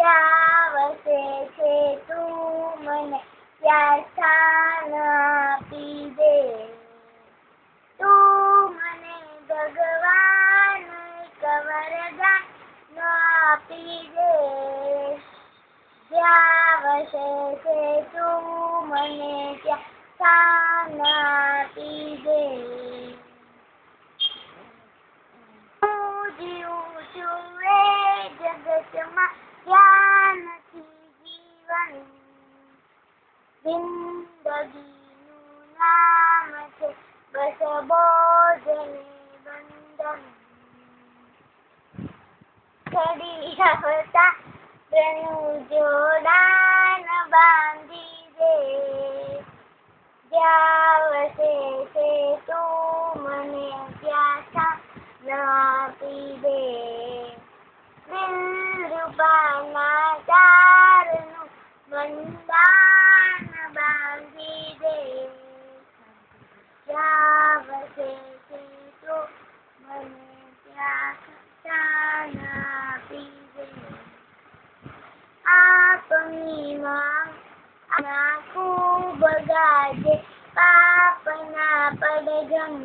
ત્યાં વસે છે તું મને ત્યાં સ્થાન આપી દે. તું મને ભગવાન એક વરદાન આપી દે. ત્યાં વસે છે તું મને ત્યાં સ્થાન આપી દે. હું જીવું છું એ જગતમાં ત્યાં નથી જીવન. જિંદગીનું નામ છે બસ બોજ ને બંધન. ઘડી આવતા પ્રેમનું જોડાણ બાંધી દે. જ્યાં વસે છે તું મને ત્યાં સ્થાન આપી દે. દિલરૂબાના તારનું બંધાણ બાંધી દે. જ્યાં વસે છે તું મને ત્યાં સ્થાન આપી દે. આપની માંગ આના ખૂબ ગાજે પાપના પડઘમ.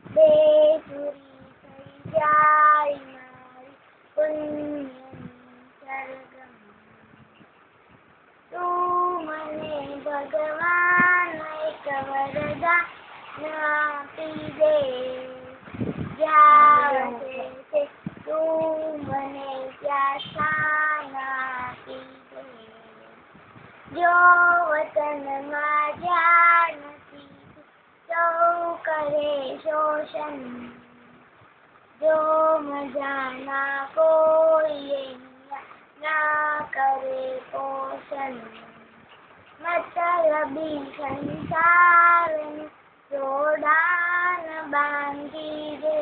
બેસુરી થઈ જાય મારી પુણ્યની સરગમ. તું મને ભગવાન એક વરદાન આપી દે. જ્યાં વસે છે તું મને ત્યાં સ્થાન આપી દે. જો વતનમાં જ્યાં નથી સૌ કરે શોષણ. જો મજાના કોઈએ ના કરે પોષણ. મતલબી સંસારનું જોડાણ બાંધી દે.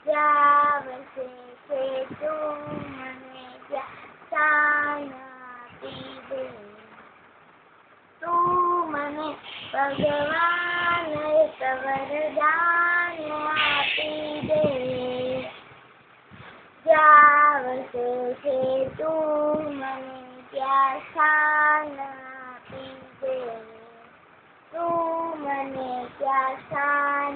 જ્યાં વસે છે તું મને ત્યાં સ્થાન આપી દે. તું મને ભગવાન એક વરદાન આપી દે. જ્યાં વસે છે તું મને ત્યાં સ્થાન આપી દે. તું મને ત્યાં સ્થાન